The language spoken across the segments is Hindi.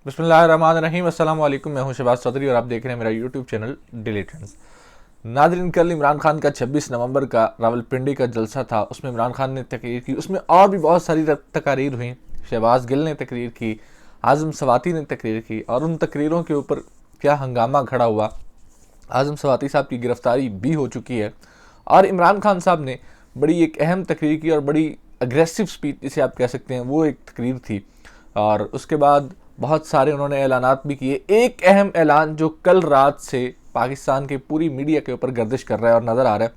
बिस्मिल्लाहिर्रहमानिर्रहीम। अस्सलाम वालेकुम। मैं हूं शहबाज चौधरी और आप देख रहे हैं मेरा YouTube channel daily trends. Nadreen, कल इमरान खान का 26 नवंबर का रावलपिंडी का जलसा था। उसमें इमरान खान ने तकरीर की, उसमें और भी बहुत सारी तकारीर हुई। शहबाज गिल ने तकरीर की, आज़म सवाती ने तकरीर की, और उन तकरीरों के ऊपर क्या हंगामा खड़ा हुआ। आज़म सवाती साहब की गिरफ्तारी भी हो चुकी है और इमरान खान साहब ने बड़ी एक अहम तकरीर की और बड़ी अग्रेसिव स्पीच जिसे आप कह सकते हैं वो एक तकरीर थी। और उसके बाद बहुत सारे उन्होंने ऐलानात भी किए। एक अहम ऐलान जो कल रात से पाकिस्तान के पूरी मीडिया के ऊपर गर्दिश कर रहा है और नज़र आ रहा है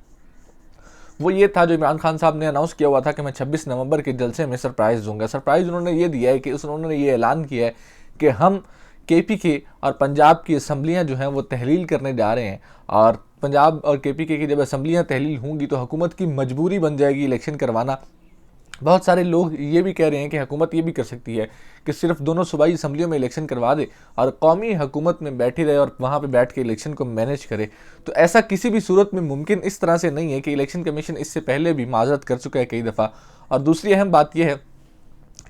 वो ये था, जो इमरान खान साहब ने अनाउंस किया हुआ था कि मैं 26 नवंबर के जलसे में सरप्राइज़ दूंगा। सरप्राइज़ उन्होंने ये दिया है कि उन्होंने ये ऐलान किया है कि हम केपी के और पंजाब की असम्बलियाँ जो हैं वो तहलील करने जा रहे हैं। और पंजाब और केपी की जब असम्बलियाँ तहलील होंगी तो हुकूमत की मजबूरी बन जाएगी इलेक्शन करवाना। बहुत सारे लोग ये भी कह रहे हैं कि हुकूमत ये भी कर सकती है कि सिर्फ दोनों सूबाई असम्बलियों में इलेक्शन करवा दे और कौमी हुकूमत में बैठी रहे और वहाँ पे बैठ के इलेक्शन को मैनेज करे। तो ऐसा किसी भी सूरत में मुमकिन इस तरह से नहीं है कि इलेक्शन कमीशन इससे पहले भी माजरत कर चुका है कई दफ़ा। और दूसरी अहम बात यह है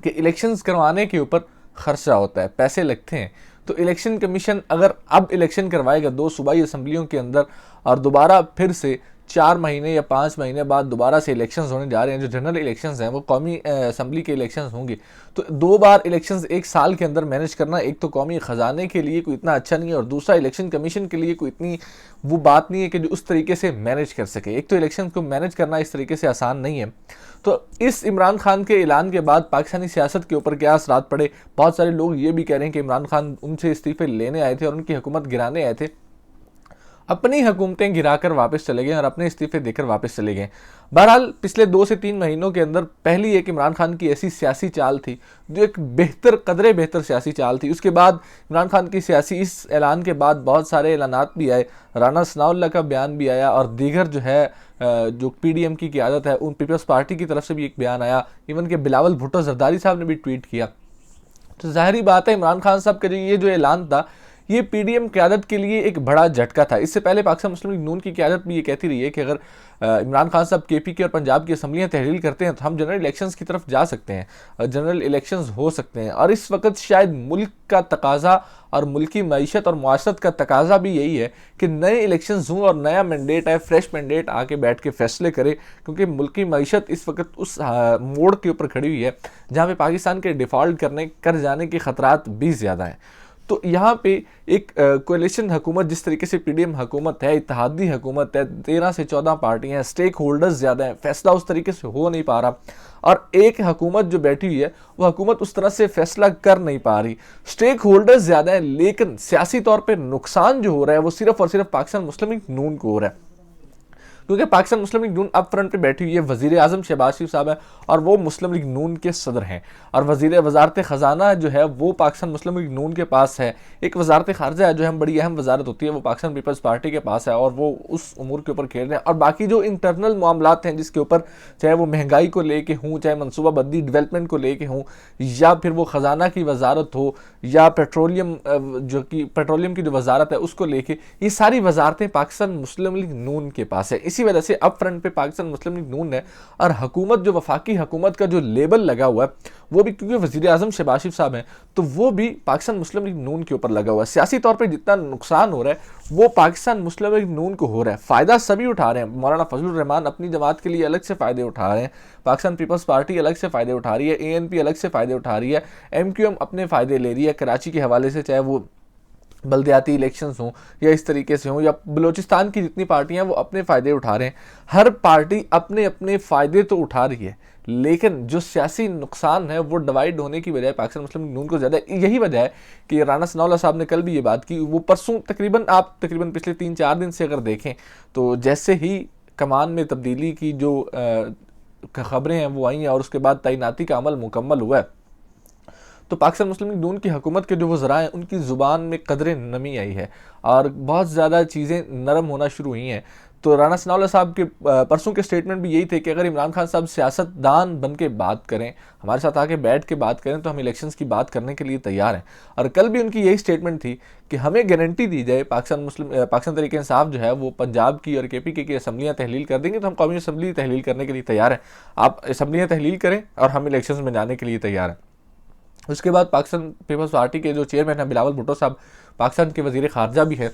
कि इलेक्शंस करवाने के ऊपर खर्चा होता है, पैसे लगते हैं। तो इलेक्शन कमीशन अगर अब इलेक्शन करवाएगा दो सूबाई असम्बलियों के अंदर और दोबारा फिर से 4 महीने या 5 महीने बाद दोबारा से इलेक्शंस होने जा रहे हैं, जो जनरल इलेक्शंस हैं वो कौमी असम्बली के इलेक्शंस होंगे, तो 2 बार इलेक्शंस एक साल के अंदर मैनेज करना एक तो कौमी ख़जाने के लिए कोई इतना अच्छा नहीं है और दूसरा इलेक्शन कमीशन के लिए कोई इतनी वो बात नहीं है कि जो उस तरीके से मैनेज कर सके। एक तो इलेक्शन को मैनेज करना इस तरीके से आसान नहीं है। तो इस इमरान खान के ऐलान के बाद पाकिस्तानी सियासत के ऊपर क्या असरात पड़े। बहुत सारे लोग ये भी कह रहे हैं कि इमरान खान उनसे इस्तीफे लेने आए थे और उनकी हुकूमत गिराने आए थे, अपनी हुकूमतें गिराकर वापस चले गए और अपने इस्तीफे देकर वापस चले गए। बहरहाल पिछले 2 से 3 महीनों के अंदर पहली एक इमरान खान की ऐसी सियासी चाल थी जो एक बेहतर सियासी चाल थी। उसके बाद इमरान खान की सियासी इस ऐलान के बाद बहुत सारे ऐलानात भी आए, राना सनाउल्लाह का बयान भी आया और दीगर जो है जो पीडीएम की क़यादत है उन पीपल्स पार्टी की तरफ से भी एक बयान आया। इवन के बिलावल भुट्टो जरदारी साहब ने भी ट्वीट किया। तो जाहिर बात है इमरान खान साहब का ये जो ऐलान था ये पीडीएम क़यादत के लिए एक बड़ा झटका था। इससे पहले पाकिस्तान मुस्लिम लीग नून की क़यादत भी ये कहती रही है कि अगर इमरान खान साहब केपी की और पंजाब की असम्बलियाँ तहलील करते हैं तो हम जनरल इलेक्शंस की तरफ जा सकते हैं, जनरल इलेक्शंस हो सकते हैं। और इस वक्त शायद मुल्क का तकाजा और मुल्की मईशत और मुआशरत का तकाजा भी यही है कि नए इलेक्शंस हों और नया मैंडेट आए, फ्रेश मैंडेट आके बैठ के फैसले करे, क्योंकि मुल्की मईशत इस वक्त उस मोड़ के ऊपर खड़ी हुई है जहाँ पे पाकिस्तान के डिफ़ॉल्ट कर जाने के ख़तरात भी ज़्यादा हैं। तो यहाँ पे एक कोalition हुकूमत जिस तरीके से पीडीएम हुकूमत है, इत्तेहादी हुकूमत है, 13 से 14 पार्टियाँ हैं, स्टेक होल्डर्स ज़्यादा हैं, फैसला उस तरीके से हो नहीं पा रहा। और एक हुकूमत जो बैठी हुई है वो हुकूमत उस तरह से फैसला कर नहीं पा रही। स्टेक होल्डर्स ज़्यादा हैं लेकिन सियासी तौर पर नुकसान जो हो रहा है वो सिर्फ और सिर्फ पाकिस्तान मुस्लिम लीग नून को हो रहा है, क्योंकि पाकिस्तान मुस्लिम लीग नून अब फ्रंट पे बैठी हुई है। वज़ीर आज़म शहबाज शरीफ साहब है और वो मुस्लिम लीग नून के सदर हैं और वज़ारत ख़जाना जो है वो पाकिस्तान मुस्लिम लीग नून के पास है। एक वज़ारत ख़ारजा है जो हम बड़ी अहम वज़ारत होती है वो पाकिस्तान पीपल्स पार्टी के पास है और वो उस उमूर के ऊपर खेल रहे हैं। और बाकी जो इंटरनल मामलात हैं जिसके ऊपर चाहे वो महंगाई को लेके हों, चाहे मनसूबाबंदी डेवलपमेंट को लेके हों, या फिर वो ख़जाना की वजारत हो या पेट्रोलियम की जो वजारत है उसको लेके, ये सारी वजारतें पाकिस्तान मुस्लिम लीग नून के पास है। इसी वजह से अब फ्रंट पे पाकिस्तान मुस्लिम लीग नून है और हुकूमत जो वफाकी हुकूमत का जो लेबल लगा हुआ है वो भी क्योंकि वज़ीर आज़म शहबाज शरीफ साहब हैं तो वो भी पाकिस्तान मुस्लिम लीग नून के ऊपर लगा हुआ है। सियासी तौर पे जितना नुकसान हो रहा है वो पाकिस्तान मुस्लिम लीग नून को हो रहा है। फ़ायदा सभी उठा रहे हैं। मौलाना फजलुर रहमान अपनी जमात के लिए अलग से फ़ायदे उठा रहे हैं, पाकिस्तान पीपल्स पार्टी अलग से फ़ायदे उठा रही है, एएनपी अलग से फ़ायदे उठा रही है, एमक्यूएम अपने फ़ायदे ले रही है कराची के हवाले से, चाहे वो बल्दियाती इलेक्शंस हों या इस तरीके से हों, या बलूचिस्तान की जितनी पार्टियां हैं वो अपने फ़ायदे उठा रहे हैं। हर पार्टी अपने अपने फ़ायदे तो उठा रही है लेकिन जो सियासी नुकसान है वो डिवाइड होने की बजाय पाकिस्तान मुस्लिम लीग नून को ज़्यादा। यही वजह है कि राना सनाउल्लाह साहब ने कल भी ये बात की। वो परसों तकरीबन पिछले 3-4 दिन से अगर देखें तो जैसे ही कमान में तब्दीली की जो खबरें हैं वो आई हैं और उसके बाद तैनाती का अमल मुकम्मल हुआ है तो पाकिस्तान मुस्लिम लीग नून की हुकूमत के जो वज़रा हैं उनकी ज़ुबान में कदरे नमी आई है और बहुत ज़्यादा चीज़ें नरम होना शुरू हुई हैं। तो राना सनाउल्लाह साहब के परसों के स्टेटमेंट भी यही थे कि अगर इमरान खान साहब सियासतदान बन के बात करें, हमारे साथ आके बैठ के बात करें तो हम इलेक्शंस की बात करने के लिए तैयार हैं। और कल भी उनकी यही स्टेटमेंट थी कि हमें गारंटी दी जाए पाकिस्तान तहरीक इंसाफ जो है वो पंजाब की और केपी की असम्बलियाँ तहलील कर देंगे तो हम कौमी असम्बली तहलील करने के लिए तैयार हैं। आप असम्बलियाँ तहलील करें और हम इलेक्शंस में जाने के लिए तैयार हैं। उसके बाद पाकिस्तान पीपल्स पार्टी के जो चेयरमैन हैं बिलावल भुट्टो साहब, पाकिस्तान के वजीर खारजा भी है,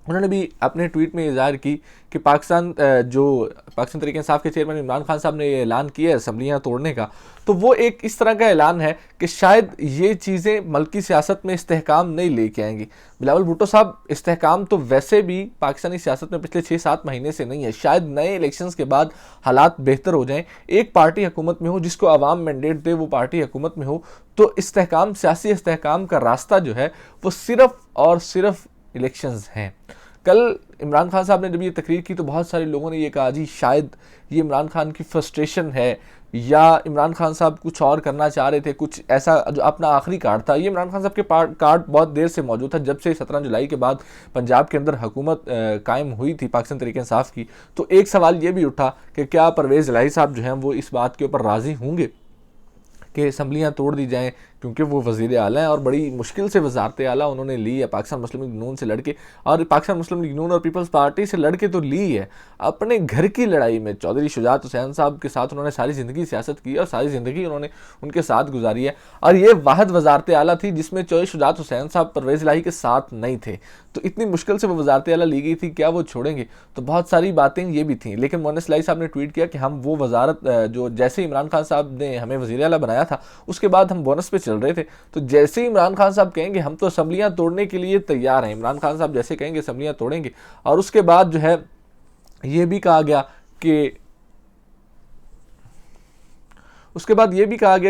उन्होंने भी अपने ट्वीट में इज़हार की कि पाकिस्तान तरीके इंसाफ के चेयरमैन इमरान खान साहब ने ये ऐलान किया है असम्बलियाँ तोड़ने का, तो वो एक इस तरह का ऐलान है कि शायद ये चीज़ें मल्की सियासत में इस्तेहकाम नहीं लेके आएंगी। बिलावल भुट्टो साहब, इस्तेहकाम तो वैसे भी पाकिस्तानी सियासत में पिछले 6-7 महीने से नहीं है, शायद नए इलेक्शंस के बाद हालात बेहतर हो जाएं, एक पार्टी हुकूमत में हो, जिसको अवाम मैंडेट दे वो पार्टी हुकूमत में हो, तो इस्तेहकाम, सियासी इस्तेहकाम का रास्ता जो है वो सिर्फ और सिर्फ इलेक्शंस हैं। कल इमरान खान साहब ने जब ये तकरीर की तो बहुत सारे लोगों ने ये कहा जी शायद ये इमरान खान की फ्रस्ट्रेशन है, या इमरान खान साहब कुछ और करना चाह रहे थे, कुछ ऐसा जो अपना आखिरी कार्ड था। ये इमरान खान साहब के कार्ड बहुत देर से मौजूद था, जब से 17 जुलाई के बाद पंजाब के अंदर हुकूमत कायम हुई थी पाकिस्तान तरीके इंसाफ की। तो एक सवाल ये भी उठा कि क्या परवेज़ इलाही साहब जो हैं वो इस बात के ऊपर राज़ी होंगे कि असम्बलियाँ तोड़ दी जाएँ, क्योंकि वो वज़ीर आला हैं और बड़ी मुश्किल से वज़ारत आला उन्होंने ली है पाकिस्तान मुस्लिम लीग नून से लड़के, और पाकिस्तान मुस्लिम लीग नून और पीपल्स पार्टी से लड़के तो ली है। अपने घर की लड़ाई में चौधरी शुजात हुसैन साहब के साथ उन्होंने सारी ज़िंदगी सियासत की और सारी ज़िंदगी उन्होंने उनके साथ गुजारी है, और ये वाहिद वज़ारत आला थी जिसमें चौधरी शुजात हुसैन साहब परवेज़ इलाही के साथ नहीं थे। तो इतनी मुश्किल से वो वज़ारत आला ली गई थी, क्या वो छोड़ेंगे? तो बहुत सारी बातें ये भी थी, लेकिन मोहन इस्लाही साहब ने ट्वीट किया कि हम वो वज़ारत जो जैसे इमरान खान साहब ने हमें वज़ीर आला बनाया था उसके बाद हम बोनस पे चल रहे थे, तो जैसे ही इमरान खान साहब कहेंगे हम तो असम्बलियाँ तोड़ने के लिए तैयार हैं, इमरान खान साहब जैसे कहेंगे असम्बलियाँ तोड़ेंगे। और उसके बाद जो है ये भी कहा गया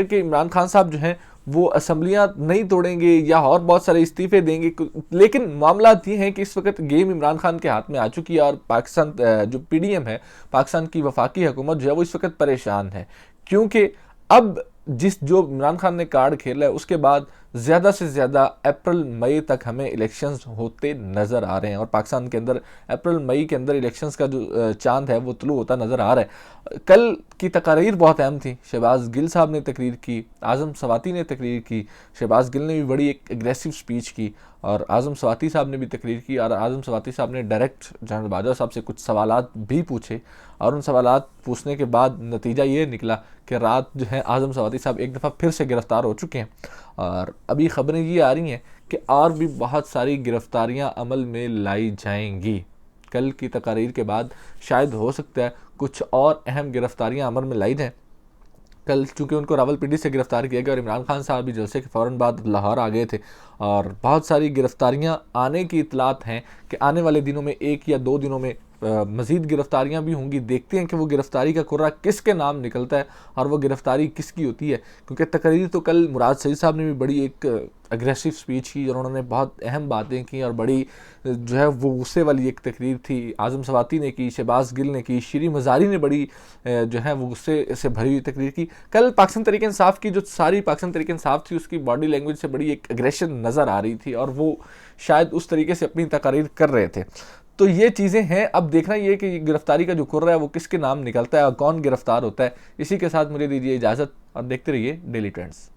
कि इमरान खान साहब जो हैं वो असम्बलियाँ नहीं तोड़ेंगे या और बहुत सारे इस्तीफे देंगे। लेकिन मामला ये है कि इस वक्त गेम इमरान खान के हाथ में आ चुकी है, और पाकिस्तान जो PDM है, पाकिस्तान की वफाकी हुकूमत जो है वो इस वक्त परेशान है, क्योंकि अब जो इमरान खान ने कार्ड खेला है उसके बाद ज़्यादा से ज़्यादा अप्रैल मई तक हमें इलेक्शंस होते नज़र आ रहे हैं, और पाकिस्तान के अंदर अप्रैल मई के अंदर इलेक्शंस का जो चांद है वो तुलू होता नज़र आ रहा है। कल की तकारीर बहुत अहम थी, शहबाज गिल साहब ने तकरीर की, आज़म सवाती ने तकरीर की। शहबाज गिल ने भी बड़ी एक एग्रेसिव स्पीच की और आज़म सवाती साहब ने भी तकरीर की, और आज़म सवाती साहब ने डायरेक्ट जनरल बाजवा साहब से कुछ सवालात भी पूछे, और उन सवालात पूछने के बाद नतीजा ये निकला कि रात जो है आज़म सवाती साहब एक दफ़ा फिर से गिरफ़्तार हो चुके हैं, और अभी ख़बरें ये आ रही हैं कि और भी बहुत सारी गिरफ़्तारियाँ अमल में लाई जाएंगी। कल की तकारीर के बाद शायद हो सकता है कुछ और अहम गिरफ़्तारियाँ अमल में लाई जाएँ। कल चूँकि उनको रावलपिंडी से गिरफ़्तार किया गया और इमरान खान साहब भी जलसे के फ़ौरन बाद लाहौर आ गए थे, और बहुत सारी गिरफ़्तारियाँ आने की इतलात हैं कि आने वाले दिनों में 1 या 2 दिनों में मज़ीद गिरफ़्तारियाँ भी होंगी। देखते हैं कि वो गिरफ़्तारी का कुर्रा किसके नाम निकलता है और वो गिरफ़्तारी किसकी होती है, क्योंकि तकरीर तो कल मुराद सईद साहब ने भी बड़ी एक अग्रेसिव स्पीच की और उन्होंने बहुत अहम बातें की, और बड़ी जो है वो गुस्से वाली एक तकरीर थी। आज़म सवाती ने की, शहबाज गिल ने की, शीरी मज़ारी ने बड़ी जो है वो गुस्से से भरी हुई तकरीर की। कल पाकिस्तान तहरीक इंसाफ की जो सारी पाकिस्तान तहरीक इंसाफ थी उसकी बॉडी लैंग्वेज से बड़ी एक एग्रेशन नज़र आ रही थी, और वो शायद उस तरीके से अपनी तकरीर कर रहे थे। तो ये चीज़ें हैं, अब देखना ये कि गिरफ्तारी का जो कुर्रा है वो किसके नाम निकलता है और कौन गिरफ्तार होता है। इसी के साथ मुझे दीजिए इजाज़त और देखते रहिए डेली ट्रेंड्स।